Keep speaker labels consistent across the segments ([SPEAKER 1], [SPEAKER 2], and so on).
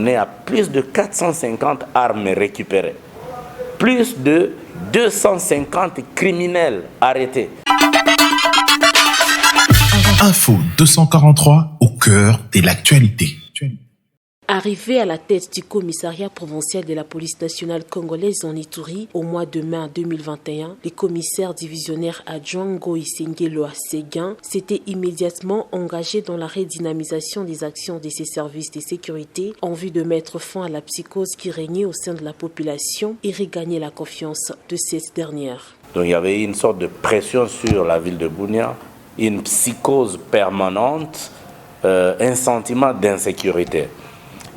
[SPEAKER 1] On est à plus de 450 armes récupérées, plus de 250 criminels arrêtés.
[SPEAKER 2] Info 243 au cœur de l'actualité.
[SPEAKER 3] Arrivé à la tête du commissariat provincial de la police nationale congolaise en Ituri au mois de mai 2021, le commissaire divisionnaire adjoint Ngoïsengelo Séguin s'était immédiatement engagé dans la redynamisation des actions de ses services de sécurité en vue de mettre fin à la psychose qui régnait au sein de la population et regagner la confiance de cette dernière.
[SPEAKER 1] Donc il y avait une sorte de pression sur la ville de Bunia, une psychose permanente, un sentiment d'insécurité.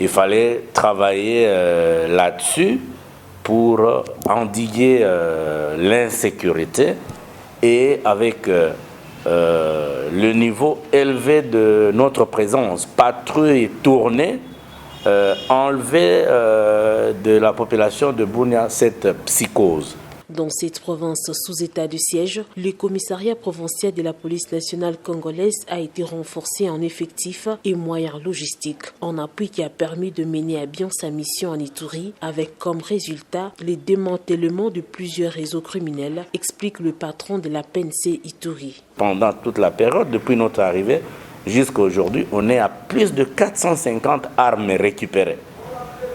[SPEAKER 1] Il fallait travailler là-dessus pour endiguer l'insécurité et avec le niveau élevé de notre présence, patrouille tournée, enlever de la population de Bunia cette psychose.
[SPEAKER 3] Dans cette province sous état de siège, le commissariat provincial de la police nationale congolaise a été renforcé en effectifs et moyens logistiques, en appui qui a permis de mener à bien sa mission en Ituri, avec comme résultat le démantèlement de plusieurs réseaux criminels, explique le patron de la PNC Ituri.
[SPEAKER 1] Pendant toute la période, depuis notre arrivée jusqu'à aujourd'hui, on est à plus de 450 armes récupérées,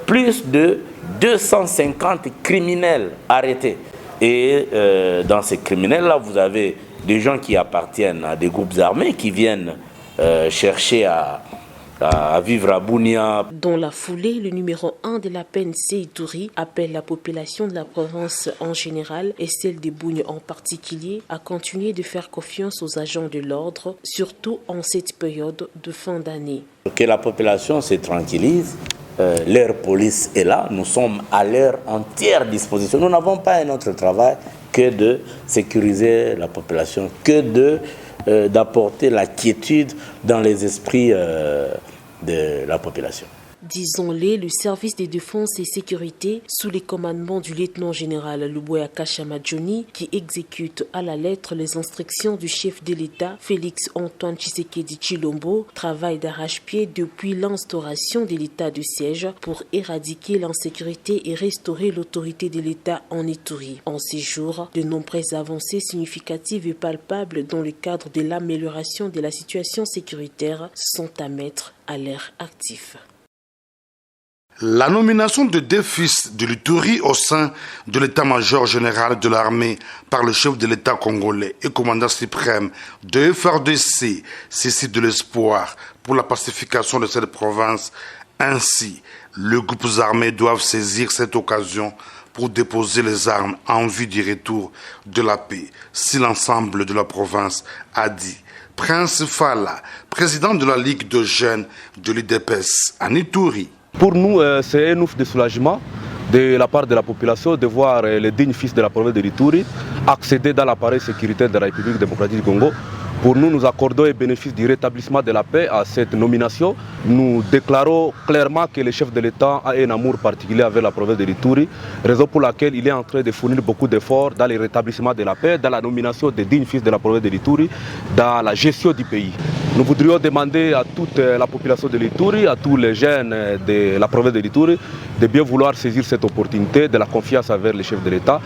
[SPEAKER 1] plus de 250 criminels arrêtés. Et dans ces criminels-là, vous avez des gens qui appartiennent à des groupes armés qui viennent chercher à vivre à Bunia.
[SPEAKER 3] Dans la foulée, le numéro 1 de la PNC Ituri appelle la population de la province en général et celle de Bunia en particulier à continuer de faire confiance aux agents de l'ordre, surtout en cette période de fin d'année.
[SPEAKER 1] Que la population se tranquillise. Leur police est là, nous sommes à leur entière disposition. Nous n'avons pas un autre travail que de sécuriser la population, que d'apporter la quiétude dans les esprits de la population.
[SPEAKER 3] Disons-le, le service de défense et sécurité, sous les commandements du lieutenant-général Luboya Kashamadjoni, qui exécute à la lettre les instructions du chef de l'État, Félix Antoine Tshisekedi Tshilombo, travaille d'arrache-pied depuis l'instauration de l'état de siège pour éradiquer l'insécurité et restaurer l'autorité de l'État en Ituri. En ces jours, de nombreuses avancées significatives et palpables dans le cadre de l'amélioration de la situation sécuritaire sont à mettre à l'air actif.
[SPEAKER 4] La nomination de deux fils de l'Ituri au sein de l'état-major général de l'armée par le chef de l'État congolais et commandant suprême de FARDC suscite de l'espoir pour la pacification de cette province. Ainsi, les groupes armés doivent saisir cette occasion pour déposer les armes en vue du retour de la paix, si l'ensemble de la province a dit. Prince Fala, président de la Ligue de jeunes de l'UDPS en Ituri.
[SPEAKER 5] Pour nous, c'est un ouf de soulagement de la part de la population de voir les dignes fils de la province de l'Ituri accéder dans l'appareil sécuritaire de la République démocratique du Congo. Pour nous, nous accordons les bénéfices du rétablissement de la paix à cette nomination. Nous déclarons clairement que le chef de l'État a un amour particulier avec la province de l'Ituri, raison pour laquelle il est en train de fournir beaucoup d'efforts dans le rétablissement de la paix, dans la nomination des dignes fils de la province de l'Ituri, dans la gestion du pays. Nous voudrions demander à toute la population de l'Ituri, à tous les jeunes de la province de l'Ituri, de bien vouloir saisir cette opportunité, de la confiance envers le chef de l'État,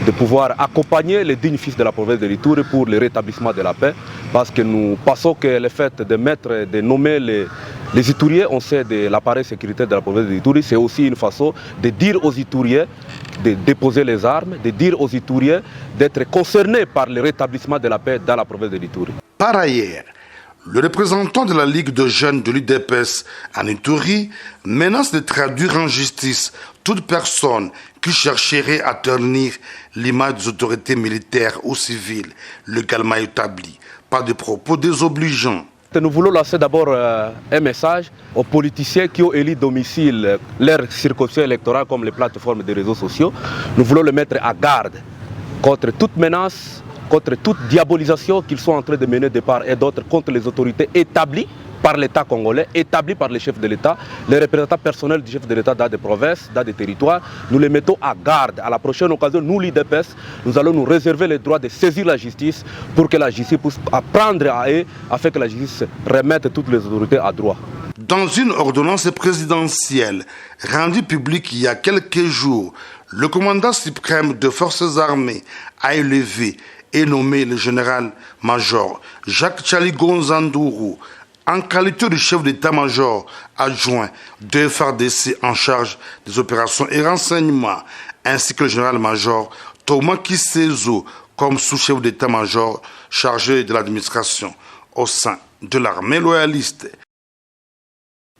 [SPEAKER 5] de pouvoir accompagner les dignes fils de la province de l'Ituri pour le rétablissement de la paix. Parce que nous pensons que le fait de nommer les Ituriens, on sait de l'appareil sécuritaire de la province de l'Ituri, c'est aussi une façon de dire aux Ituriens de déposer les armes, de dire aux Ituriens d'être concernés par le rétablissement de la paix dans la province de l'Ituri.
[SPEAKER 4] Par ailleurs, le représentant de la Ligue de jeunes de l'UDPS en Ituri menace de traduire en justice toute personne qui chercherait à ternir l'image des autorités militaires ou civiles légalement établies par des propos désobligeants.
[SPEAKER 5] Nous voulons lancer d'abord un message aux politiciens qui ont élu domicile leur circonscription électorale comme les plateformes des réseaux sociaux. Nous voulons les mettre à garde contre toute menace, contre toute diabolisation qu'ils sont en train de mener de part et d'autre contre les autorités établies par l'État congolais, établis par les chefs de l'État, les représentants personnels du chef de l'État dans des provinces, dans des territoires. Nous les mettons à garde. À la prochaine occasion, nous, l'IDPS, nous allons nous réserver le droit de saisir la justice pour que la justice puisse apprendre à eux, afin que la justice remette toutes les autorités à droit.
[SPEAKER 4] Dans une ordonnance présidentielle rendue publique il y a quelques jours, le commandant suprême des forces armées a élevé et nommé le général-major Jacques Tchaligonzandourou en qualité de chef d'état-major adjoint de FARDC en charge des opérations et renseignements, ainsi que le général-major Thomas Kisezo comme sous-chef d'état-major chargé de l'administration au sein de l'armée loyaliste.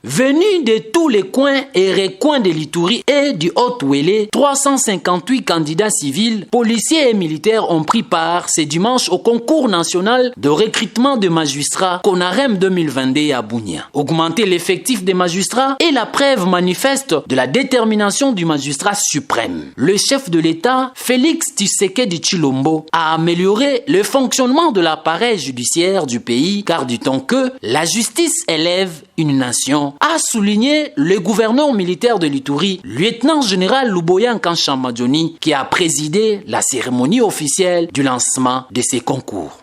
[SPEAKER 6] Venus de tous les coins et recoins de l'Ituri et du Haut-Ouélé, 358 candidats civils, policiers et militaires ont pris part ce dimanche au concours national de recrutement de magistrats CONAREM 2022 à Bunia. Augmenter l'effectif des magistrats est la preuve manifeste de la détermination du magistrat suprême. Le chef de l'État, Félix Tshisekedi Tshilombo, a amélioré le fonctionnement de l'appareil judiciaire du pays, car du temps que la justice élève une nation, a souligné le gouverneur militaire de l'Ituri, lieutenant-général Luboya Nkansha-Madjoni, qui a présidé la cérémonie officielle du lancement de ces concours.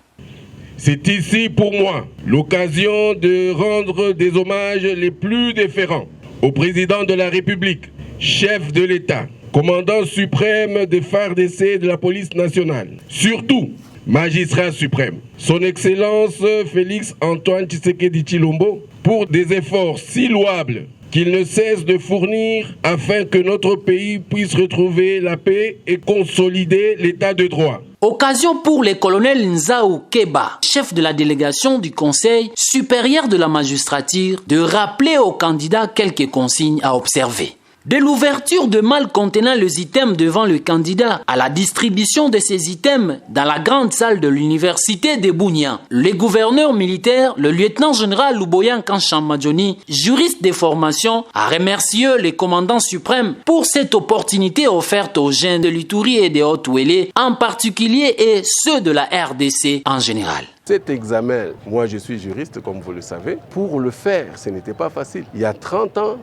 [SPEAKER 7] C'est ici pour moi l'occasion de rendre des hommages les plus déférents au président de la République, chef de l'État, commandant suprême des FARDC de la police nationale, surtout magistrat suprême, son Excellence Félix Antoine Tshisekedi Tshilombo, pour des efforts si louables qu'il ne cesse de fournir afin que notre pays puisse retrouver la paix et consolider l'état de droit.
[SPEAKER 6] Occasion pour le colonel Nzaou Keba, chef de la délégation du Conseil supérieur de la magistrature, de rappeler aux candidats quelques consignes à observer. De l'ouverture de malles contenant les items devant le candidat à la distribution de ces items dans la grande salle de l'université de Bunia, le gouverneur militaire, le lieutenant-général Luboya Nkansha-Madjoni, juriste de formation, a remercié le commandant suprême pour cette opportunité offerte aux jeunes de l'Ituri et de Haut-Ouélé en particulier et ceux de la RDC en général.
[SPEAKER 8] Cet examen, moi je suis juriste comme vous le savez, pour le faire ce n'était pas facile. Il y a 30 ans,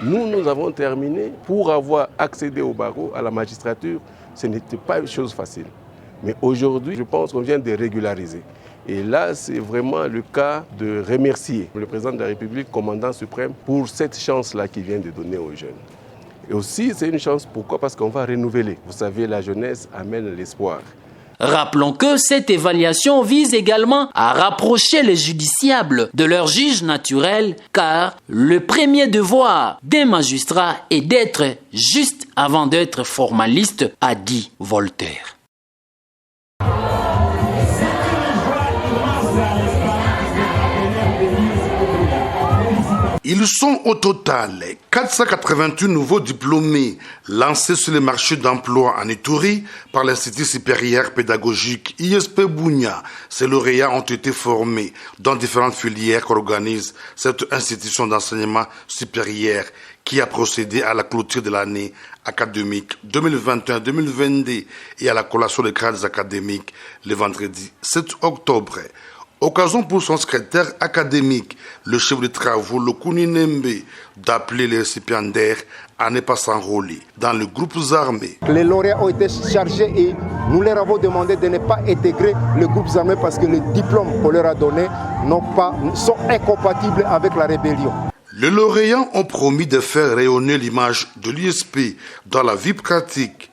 [SPEAKER 8] nous avons terminé. Pour avoir accédé au barreau, à la magistrature, ce n'était pas une chose facile. Mais aujourd'hui, je pense qu'on vient de régulariser. Et là, c'est vraiment le cas de remercier le président de la République, commandant suprême, pour cette chance-là qu'il vient de donner aux jeunes. Et aussi, c'est une chance, pourquoi? Parce qu'on va renouveler. Vous savez, la jeunesse amène l'espoir.
[SPEAKER 6] Rappelons que cette évaluation vise également à rapprocher les justiciables de leurs juges naturels, car le premier devoir d'un magistrat est d'être juste avant d'être formaliste, a dit Voltaire.
[SPEAKER 4] Ils sont au total 488 nouveaux diplômés lancés sur le marché d'emploi en Ituri par l'Institut supérieur pédagogique ISP Bunia. Ces lauréats ont été formés dans différentes filières qu'organise cette institution d'enseignement supérieur qui a procédé à la clôture de l'année académique 2021-2022 et à la collation des grades académiques le vendredi 7 octobre. Occasion pour son secrétaire académique, le chef de travaux, le Kuninembe, d'appeler les récipiendaires à ne pas s'enrôler dans les groupes armés.
[SPEAKER 9] Les lauréats ont été chargés et nous leur avons demandé de ne pas intégrer les groupes armés parce que les diplômes qu'on leur a donnés sont incompatibles avec la rébellion.
[SPEAKER 4] Les lauréats ont promis de faire rayonner l'image de l'ISP dans la vie pratique.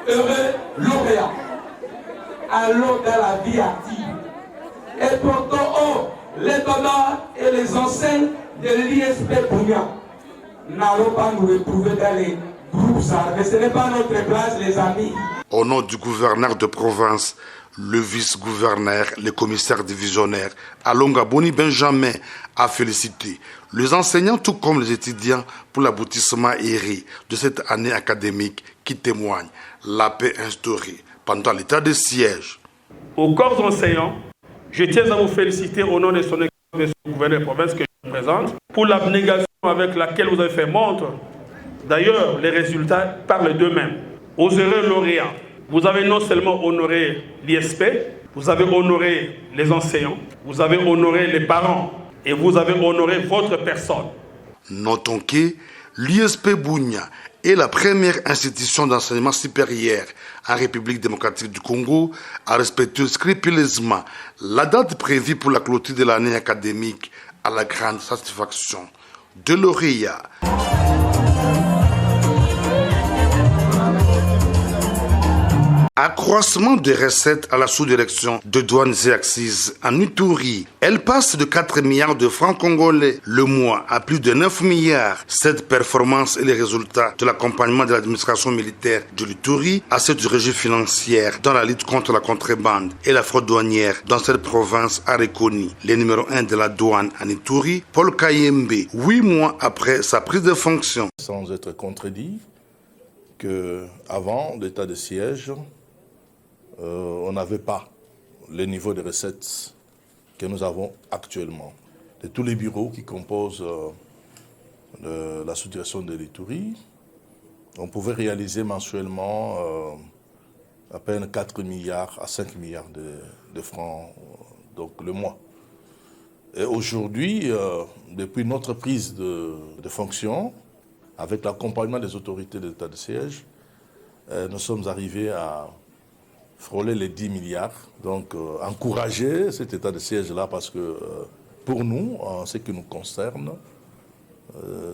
[SPEAKER 10] Heureux lauréats, allons dans la vie active. Et portons les donneurs et les enseignes de l'ISP Bunia. N'allons pas nous retrouver dans les groupes armés. Ce n'est pas notre place, les amis.
[SPEAKER 4] Au nom du gouverneur de province, le vice-gouverneur, le commissaire divisionnaire, Alonga Boni Benjamin, a félicité les enseignants tout comme les étudiants pour l'aboutissement aéré de cette année académique qui témoigne la paix instaurée pendant l'état de siège.
[SPEAKER 11] Au corps enseignant, je tiens à vous féliciter au nom de son excellence de gouverneur de province que je représente pour l'abnégation avec laquelle vous avez fait montre. D'ailleurs, les résultats parlent d'eux-mêmes. Aux heureux lauréats, vous avez non seulement honoré l'ISP, vous avez honoré les enseignants, vous avez honoré les parents et vous avez honoré votre personne.
[SPEAKER 4] Notons que l'USP Bunia est la première institution d'enseignement supérieur en République démocratique du Congo à respecter scrupuleusement la date prévue pour la clôture de l'année académique à la grande satisfaction de lauréats. Accroissement des recettes à la sous-direction de douanes et axes en Ituri. Elle passe de 4 milliards de francs congolais le mois à plus de 9 milliards. Cette performance est le résultat de l'accompagnement de l'administration militaire de l'Ituri à cette régie financière dans la lutte contre la contrebande et la fraude douanière dans cette province, a reconnu le numéro 1 de la douane en Ituri, Paul Kayembe, 8 mois après sa prise de fonction.
[SPEAKER 12] Sans être contredit qu'avant l'état de siège, on n'avait pas le niveau de recettes que nous avons actuellement. De tous les bureaux qui composent la sous-direction de l'Ituri, on pouvait réaliser mensuellement à peine 4 milliards à 5 milliards de francs donc le mois. Et aujourd'hui, depuis notre prise de fonction, avec l'accompagnement des autorités de l'état de siège, nous sommes arrivés à frôler les 10 milliards. Donc, encourager cet état de siège-là parce que pour nous, en ce qui nous concerne,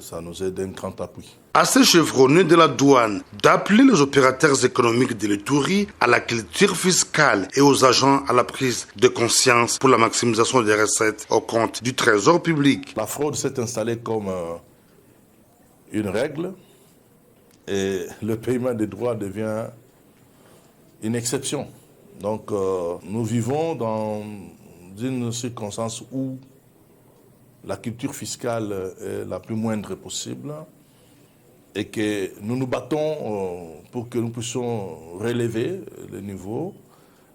[SPEAKER 12] ça nous est d'un grand appui.
[SPEAKER 4] À ces chevronnés de la douane d'appeler les opérateurs économiques de l'Ituri à la culture fiscale et aux agents à la prise de conscience pour la maximisation des recettes au compte du trésor public.
[SPEAKER 12] La fraude s'est installée comme une règle et le paiement des droits devient une exception. Donc nous vivons dans une circonstance où la culture fiscale est la plus moindre possible et que nous nous battons pour que nous puissions relever le niveau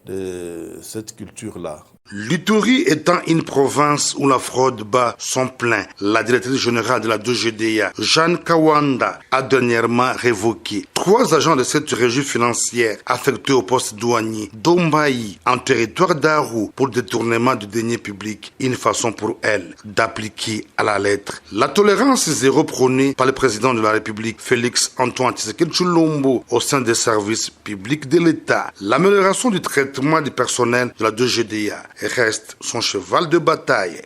[SPEAKER 12] de cette culture-là.
[SPEAKER 4] L'Ituri étant une province où la fraude bat son plein, la directrice générale de la DGDA, Jeanne Kawanda, a dernièrement révoqué 3 agents de cette régie financière affectés au poste douanier d'Ombaï en territoire d'Aru pour détournement de deniers publics, une façon pour elle d'appliquer à la lettre la tolérance zéro prônée par le président de la République, Félix Antoine Tshisekedi Tshilombo, au sein des services publics de l'État. L'amélioration du traitement du personnel de la DGDA reste son cheval de bataille.